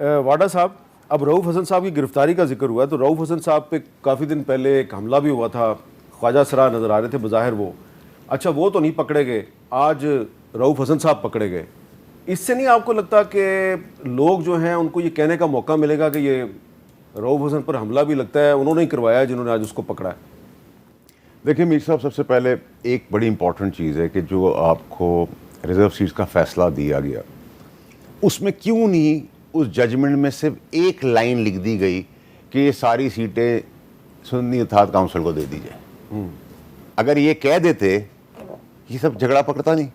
वाडा साहब, अब रऊफ़ हसन साहब की गिरफ्तारी का जिक्र हुआ है, तो रऊफ़ हसन साहब पे काफ़ी दिन पहले एक हमला भी हुआ था, ख्वाजा सरा नज़र आ रहे थे बज़ाहिर वो। अच्छा, वो तो नहीं पकड़े गए, आज रऊफ़ हसन साहब पकड़े गए। इससे नहीं आपको लगता कि लोग जो हैं उनको ये कहने का मौका मिलेगा कि ये रऊफ़ हसन पर हमला भी लगता है उन्होंने ही करवाया जिन्होंने आज उसको पकड़ा है? देखिए मीर साहब, सबसे पहले एक बड़ी इंपॉर्टेंट चीज़ है कि जो आपको रिज़र्व सीट्स का फ़ैसला दिया गया, उसमें क्यों नहीं उस जजमेंट में सिर्फ एक लाइन लिख दी गई कि ये सारी सीटें सुन्नी इत्तेहाद काउंसिल को दे दी जाए। अगर ये कह देते, ये सब झगड़ा पकड़ता नहीं।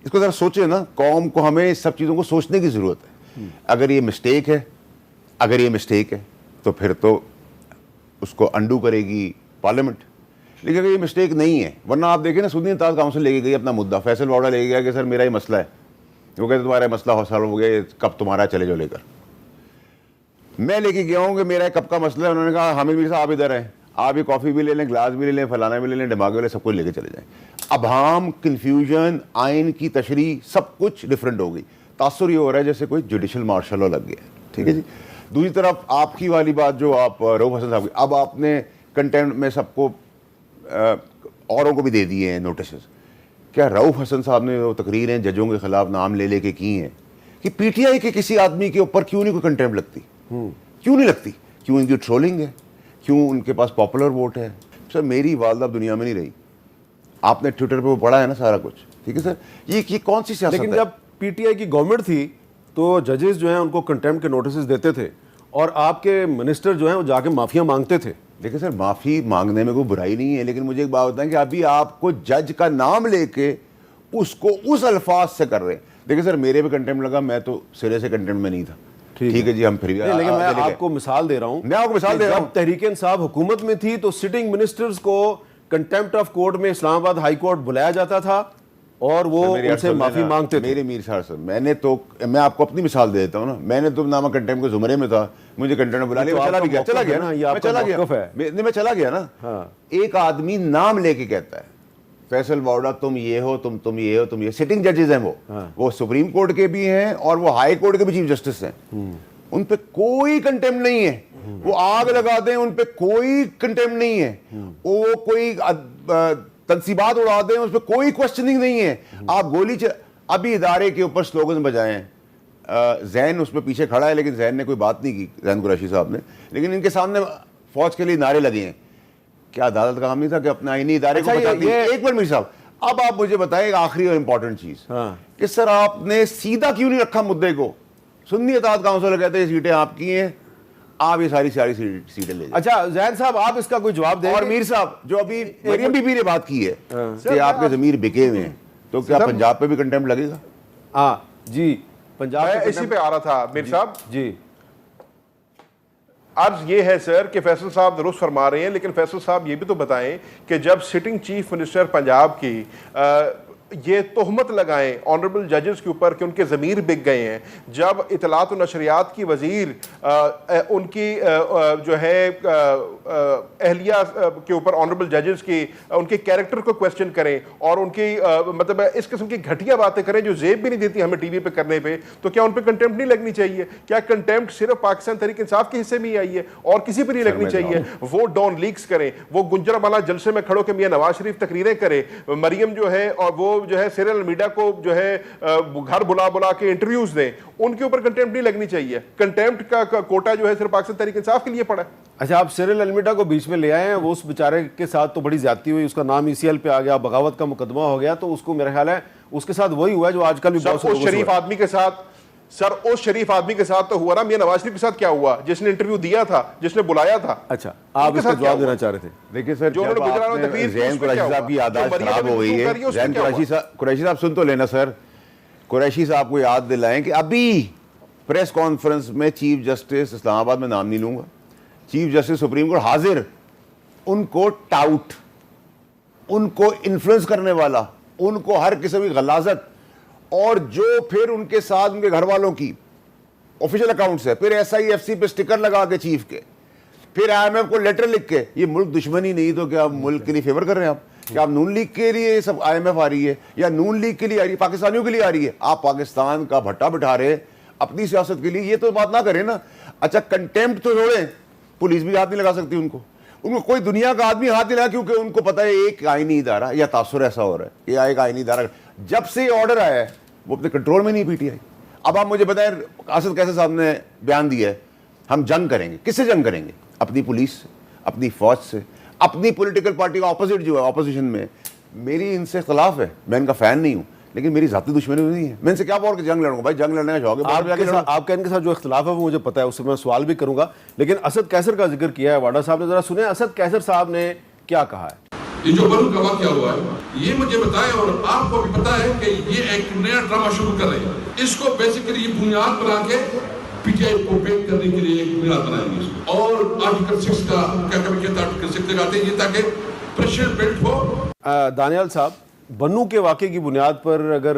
इसको ज़रा सोचे ना, कौम को हमें इस सब चीज़ों को सोचने की ज़रूरत है। अगर ये मिस्टेक है, तो फिर तो उसको अंडू करेगी पार्लियामेंट। लेकिन अगर ये मिस्टेक नहीं है, वरना आप देखें ना, सुन्नी इत्तेहाद काउंसिल लेके गई अपना मुद्दा, फैसल वाडा लेके गया कि सर मेरा ही मसला है, वो कहते तुम्हारा मसला हौसल हो गया, कब तुम्हारा चले जाओ लेकर। मैं लेके गया हूँ कि मेरा कब का मसला है, उन्होंने कहा हामिद मीर साहब आप इधर हैं, आप ये कॉफ़ी भी ले लें, ग्लास भी ले लें, फलाना भी ले लें, दिमाग भी ले, सब कुछ लेके चले जाएं। अब हम कन्फ्यूजन, आइन की तशरीह, सब कुछ डिफरेंट हो गई। तासुर ये हो रहा है जैसे कोई जुडिशल मार्शल लग गया। ठीक है जी। दूसरी तरफ आपकी वाली बात जो आप रऊफ़ हसन साहब की, अब आपने कंटेंट में सबको औरों को भी दे दिए हैं नोटिस। क्या रऊफ़ हसन साहब ने वो तकरीरें जजों के खिलाफ नाम ले लेके की हैं कि पीटीआई के किसी आदमी के ऊपर क्यों नहीं कोई कंटेम्प्ट लगती? क्यों नहीं लगती? क्यों इनकी ट्रोलिंग है? क्यों उनके पास पॉपुलर वोट है? सर मेरी वालदा दुनिया में नहीं रही, आपने ट्विटर पे वो पढ़ा है ना सारा कुछ। ठीक है सर, ये कौन सी सियासत है? लेकिन जब पीटीआई की गवर्नमेंट थी तो जजेस जो हैं उनको कंटेम्प्ट के नोटिस देते थे और आपके मिनिस्टर जो हैं वो जाके माफिया मांगते थे। देखिए सर, माफ़ी मांगने में कोई बुराई नहीं है, लेकिन मुझे एक बात बताएं कि अभी आपको जज का नाम लेके उसको उस अल्फाज से कर रहे हैं। देखिए सर, मेरे पे कंटेम्प्ट लगा, मैं तो सिरे से कंटेम्प्ट में नहीं था। ठीक है जी, हम फिर भी लेकिन मैं आपको मिसाल दे रहा हूँ, मैं आपको मिसाल दे रहा हूँ। तहरीक इंसाफ हुकूमत में थी तो सिटिंग मिनिस्टर्स को कंटेम्प्ट ऑफ कोर्ट में इस्लामाबाद हाई कोर्ट बुलाया जाता था और वो उनसे माफी मांगते थे। मेरे मीर साहब सर, मैं आपको अपनी मिसाल दे देता हूँ ना, मैंने तो नामा कंटेम्प्ट के जुमरे में था, मुझे कंटेम्प्ट बुला लिया, चला गया ना, मैं चला गया ना। एक आदमी नाम लेके कहता है फैसल वाडा तुम ये हो, तुम ये हो, तुम ये, सिटिंग जजेस हैं वो सुप्रीम कोर्ट के भी हैं और वो हाई कोर्ट के भी चीफ जस्टिस हैं, उन पे कोई कंटेम्प्ट नहीं है। वो आग लगा दें, उन पे कोई कंटेम्प्ट नहीं है। वो कोई तनसीबात उड़ा दें, उस पर कोई क्वेश्चनिंग नहीं है। आप गोली अभी इदारे के ऊपर स्लोगन बजाएं, जैन उसमें पीछे खड़ा है लेकिन जैन ने कोई बात नहीं की, जैन कुरैशी साहब ने, लेकिन इनके सामने फौज के लिए नारे लगे हैं। क्या अदालत का काम नहीं था कि अपना आईनी इदारे को बचाती है? एक मिनट मीर साहब, अब आप मुझे बताएं एक आखिरी और इंपॉर्टेंट चीज कि सर आपने सीधा क्यों नहीं रखा मुद्दे को? सुन्नी इत्तेहाद काउंसिल कहते हैं सीटें आपकी हैं, आप ये सारी सीटें ले जाए। अच्छा जैन साहब, आप इसका कोई जवाब दें? और मीर साहब, जो अभी मरियम बीबी ने बात की है कि आपके जमीर बिके हुए हैं, तो क्या पंजाब पे भी कंटेम्प्ट लगेगा? हाँ जी, पंजाब इसी पे आ रहा था मीर साहब जी। अर्ज ये है सर कि फैसल साहब दुरुस्त फरमा रहे हैं, लेकिन फैसल साहब ये भी तो बताएं कि जब सिटिंग चीफ मिनिस्टर पंजाब की ये तोहमत लगाएं ऑनरेबल जजेस के ऊपर कि उनके ज़मीर बिक गए हैं, जब इतलात और नशरियात की वज़ीर उनकी जो है अहलिया के ऊपर ऑनरेबल जजेस की उनके कैरेक्टर को क्वेश्चन करें और उनकी मतलब इस किस्म की घटिया बातें करें जो जेब भी नहीं देती हमें टीवी पे करने पे, तो क्या उन पे कंटेम्प्ट नहीं लगनी चाहिए? क्या कंटेम्प्ट सिर्फ पाकिस्तान तहरीक इंसाफ के हिस्से में ही आई है और किसी पर नहीं लगनी चाहिए? वो डॉन लीक्स करें, वो गुंजरावाला जलसे में खड़ो के मियां नवाज शरीफ तकरीरें करे, मरियम जो है और वो जो है सीरियल मीडिया को जो है घर बुला बुला के इंटरव्यूज दें, उनके ऊपर कंटेम्प्ट नहीं लगनी चाहिए। कंटेम्प्ट का कोटा जो है सिर्फ पाकिस्तान तहरीक इंसाफ के लिए पड़ा है। अच्छा, आप सिरिल अलमीडा को बीच में ले आए हैं, वो उस बेचारे के साथ तो बड़ी ज्यादती हुई, उसका नाम ईसीएल पे आ गया, बगावत का मुकदमा हो गया, तो उसको मेरा ख्याल है उसके साथ वही हुआ है जो आजकल भी बहुत उस शरीफ आदमी के साथ सर, उस शरीफ आदमी के साथ तो हुआ ना, मियां नवाज शरीफ के साथ क्या हुआ जिसने इंटरव्यू दिया था, जिसने बुलाया था? अच्छा, आप इसका जवाब देना चाह रहे थे? देखिए सर, जो जैन कुरैशी साहब की याददाश्त खराब हो गई है, जैन कुरैशी साहब सुन तो लेना सर, कुरैशी साहब को याद दिलाएं कि अभी प्रेस कॉन्फ्रेंस में चीफ जस्टिस, इस्लामाबाद में नाम नहीं लूंगा, चीफ जस्टिस सुप्रीम कोर्ट हाजिर, उनको टाउट, उनको इन्फ्लुएंस करने वाला, उनको हर किस्म की गलाजत, और जो फिर उनके साथ उनके घर वालों की ऑफिशियल अकाउंट्स है, फिर SIFC पे स्टिकर लगा के चीफ के, फिर IMF को लेटर लिख के, ये मुल्क दुश्मनी नहीं तो क्या मुल्क के लिए फेवर कर रहे हैं आप? क्या आप नून लीग के लिए सब IMF आ रही है या नून लीग के लिए आ रही है, पाकिस्तानियों के लिए आ रही है? आप पाकिस्तान का भट्टा बिठा रहे, अपनी सियासत के लिए, ये तो बात ना करें ना। अच्छा कंटेम्प्ट तो छोड़ें, पुलिस भी हाथ नहीं लगा सकती उनको कोई दुनिया का आदमी हाथ नहीं लगा, क्योंकि उनको पता है एक आईनी इदारा या तासुर ऐसा हो रहा है, ये एक आईनी इदारा जब से ऑर्डर आया है वो अपने कंट्रोल में नहीं पीटीआई। अब आप मुझे बताएं, असद कैसर साहब ने बयान दिया है हम जंग करेंगे, किससे जंग करेंगे? अपनी पुलिस से, अपनी फौज से, अपनी पॉलिटिकल पार्टी का ऑपोजिट जो है ऑपोजिशन में, मेरी इनसे खिलाफ है, मैं इनका फैन नहीं हूं, लेकिन मेरी जाती दुश्मनी नहीं है, मैं इनसे क्या बोल के जंग लड़ूंगा? भाई जंग लड़ने का शौक है, आपका इनके साथ जो इख्तिलाफ है वो मुझे पता है, उससे मैं सवाल भी करूंगा, लेकिन असद कैसर का जिक्र किया है वाडा साहब ने, जरा सुने असद कैसर साहब ने क्या कहा है। ये जो बलू का वाकया हुआ है ये मुझे बताएं, और आपको भी पता है कि ये एक नया ड्रामा शुरू कर रहे हैं। इसको बेसिकली बुनियाद बना के पीटीआई को बेक करने के लिए एक बुनियाद बनाएंगे इसको, और आर्टिकल 6 का क्या कभी कहता है, आर्टिकल 6 लगाते हैं ये ताकि प्रेशर बिल्ड हो। दानियाल साहब, बन्नू के वाकये की बुनियाद पर अगर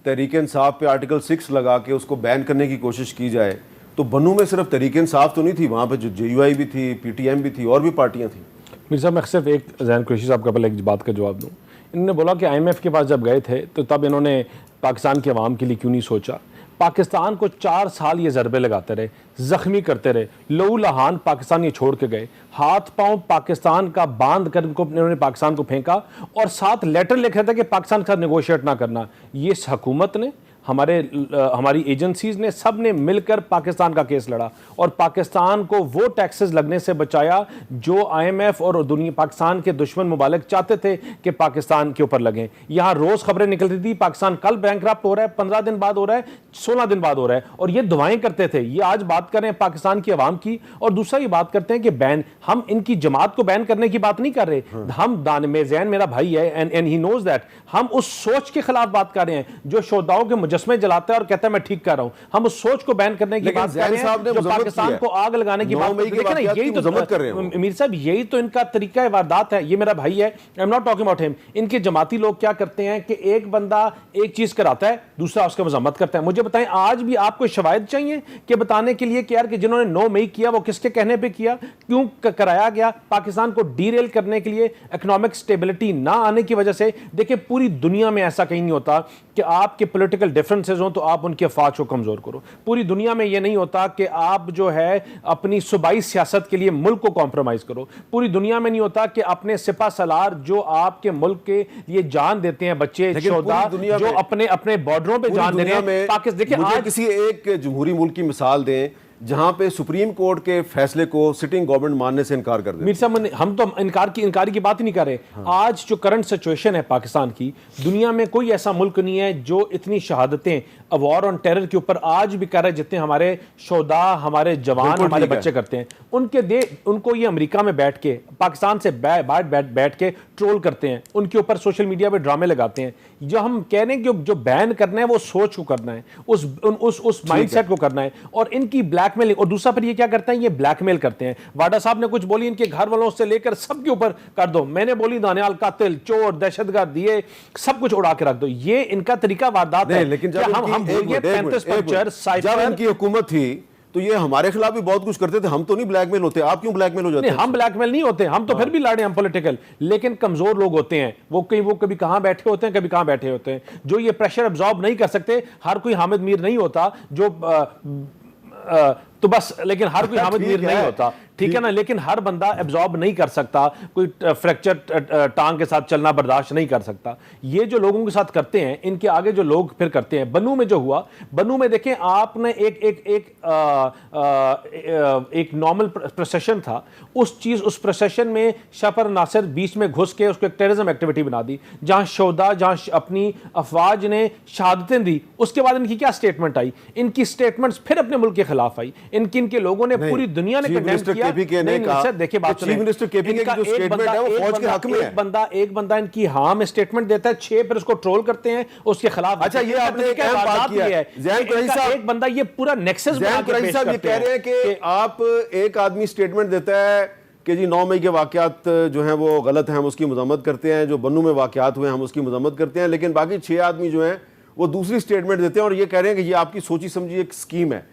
तहरीक इंसाफ पे आर्टिकल 6 लगा के उसको बैन करने की कोशिश की जाए तो बन्नू में सिर्फ तहरीक इंसाफ तो नहीं थी, वहाँ पे जो JUI भी थी, PTM भी थी, और भी पार्टियाँ थी। मीर साहब, मैं सिर्फ एक जैन कुरैशी साहब का पहले एक बात का जवाब दूँ। इन्होंने बोला कि IMF के पास जब गए थे तो तब इन्होंने पाकिस्तान के अवाम के लिए क्यों नहीं सोचा। पाकिस्तान को 4 साल ये ज़रबे लगाते रहे, ज़ख्मी करते रहे, लहू लहान पाकिस्तान ये छोड़ के गए, हाथ पांव पाकिस्तान का बांध कर इन्होंने पाकिस्तान को फेंका, और साथ लेटर लिखा था कि पाकिस्तान के साथ नेगोशिएट ना करना। ये इस हुकूमत ने, हमारी एजेंसीज ने, सब ने मिलकर पाकिस्तान का केस लड़ा और पाकिस्तान को वो टैक्सेस लगने से बचाया जो IMF और दुनिया पाकिस्तान के दुश्मन मुबालिक चाहते थे कि पाकिस्तान के ऊपर लगें। यहाँ रोज खबरें निकलती थी पाकिस्तान कल बैंकरप्ट हो रहा है, 15 दिन बाद हो रहा है, 16 दिन बाद हो रहा है, और ये दुआएं करते थे। ये आज बात कर रहे हैं पाकिस्तान की आवाम की, और दूसरा ये बात करते हैं कि बैन, हम इनकी जमात को बैन करने की बात नहीं कर रहे। हम दानिमेज़ैन मेरा भाई है एंड ही नोज दैट, हम उस सोच के खिलाफ बात कर रहे हैं जो शोधाओं के मुजस्मे जलाता है और कहता है मैं ठीक कर रहा हूं। हम उस सोच को बैन करने की बात कर रहे हैं जो पाकिस्तान को आग लगाने की बात कर। यही तो मजम्मत कर रहे हैं मीर साहब, यही तो इनका तरीका वारदात है। ये मेरा भाई है, I am not talking about him. इनके जमाती लोग क्या करते हैं कि एक बंदा एक चीज कराता है, दूसरा उसका मजम्मत करता है। मुझे बताएं, आज भी आपको शवाहिद चाहिए कि बताने के लिए कि यार कि जिन्होंने 9 मई किया वो किसके कहने पे किया, क्यों कराया गया? पाकिस्तान को डीरेल करने के लिए, इकोनॉमिक स्टेबिलिटी ना आने की वजह से। देखिए, पूरी दुनिया में ऐसा कहीं नहीं होता कि आपके पॉलिटिकल डिफरेंसेस हो तो आप उनकी अफवाज को कमजोर करो। पूरी दुनिया में यह नहीं होता कि आप जो है अपनी सूबाई सियासत के लिए मुल्क को कॉम्प्रोमाइज करो। पूरी दुनिया में नहीं होता कि अपने सिपा सलार जो आपके मुल्क के लिए जान देते हैं, बच्चे शोधा जो अपने अपने बॉर्डरों पे जान दे रहे हैं। पाकिस्तान देखिए, आज किसी एक जमहूरी मुल्क की मिसाल दें जहां पे सुप्रीम कोर्ट के फैसले को सिटिंग गवर्नमेंट मानने से इनकार कर दे। मीर साहब, हम तो इनकार की बात ही नहीं कर रहे। आज जो करंट सिचुएशन है पाकिस्तान की, दुनिया में कोई ऐसा मुल्क नहीं है जो इतनी शहादतें वॉर ऑन टेरर के ऊपर आज भी कर रहे जितने हमारे शोधा, हमारे जवान, हमारे बच्चे करते हैं। उनको ये अमेरिका में बैठ के, पाकिस्तान से बैठ के ट्रोल करते हैं, उनके ऊपर सोशल मीडिया पे ड्रामे लगाते हैं। जो हम कह रहे हैं कि जो बैन करना है वो सोच को करना है, उस माइंडसेट को करना है, और इनकी ब्लैकमेलिंग। और दूसरा फिर ये क्या करते हैं, ये ब्लैकमेल करते हैं। वाडा साहब ने कुछ बोली, इनके घर वालों से लेकर सबके ऊपर कर दो। मैंने बोली दानियाल कातिल, चोर, दहशतगर्द, ये सब कुछ उड़ा के रख दो। ये इनका तरीका वारदात है। लेकिन जब इनकी हुकूमत थी तो ये हमारे खिलाफ भी बहुत कुछ करते थे। हम तो नहीं ब्लैकमेल होते, आप क्यों ब्लैकमेल हो जाते हैं? हम ब्लैकमेल नहीं होते, हम तो फिर भी लड़े, हम पॉलिटिकल। लेकिन कमजोर लोग होते हैं, वो कभी कहां बैठे होते हैं, कभी कहां बैठे होते हैं, जो ये प्रेशर अब्सॉर्ब नहीं कर सकते। हर कोई हामिद मीर नहीं होता जो तो बस, लेकिन हर कोई हामिद मीर नहीं होता, ठीक है ना। लेकिन हर बंदा एब्जॉर्ब नहीं कर सकता, कोई फ्रैक्चर टांग के साथ चलना बर्दाश्त नहीं कर सकता। ये जो लोगों के साथ करते हैं, इनके आगे जो लोग फिर करते हैं। बन्नू में जो हुआ, बन्नू में देखें आपने एक नॉर्मल प्रोसेशन था, उस प्रोसेशन में शफर नासिर बीच में घुस के उसको एक टेररिज्म एक्टिविटी बना दी, जहां शोधा, जहां अपनी अफवाज ने शहादतें दी। उसके बाद इनकी क्या स्टेटमेंट आई? इनकी स्टेटमेंट्स फिर अपने मुल्क के खिलाफ आई। इनके लोगों ने, पूरी दुनिया ने कंडेम किया। देखिए बात सुनिए, एक बंदा इनकी हाँ में स्टेटमेंट देता है, 6 फिर उसको ट्रोल करते हैं, उसके खिलाफ। अच्छा, ये आपने एक अहम बात किया है। एक बंदा ये पूरा नेक्सस बना के पेश करते हैं। ये कह रहे हैं कि आप एक आदमी स्टेटमेंट देता है कि जी 9 मई के वाकयात जो हैं वो गलत हैं, हम उसकी मजम्मत करते हैं, जो बन्नू में वाकयात हुए हम उसकी मजम्मत करते हैं, लेकिन बाकी 6 आदमी जो हैं वो दूसरी स्टेटमेंट देते हैं और ये कह रहे हैं कि ये आपकी सोची समझी एक स्कीम है।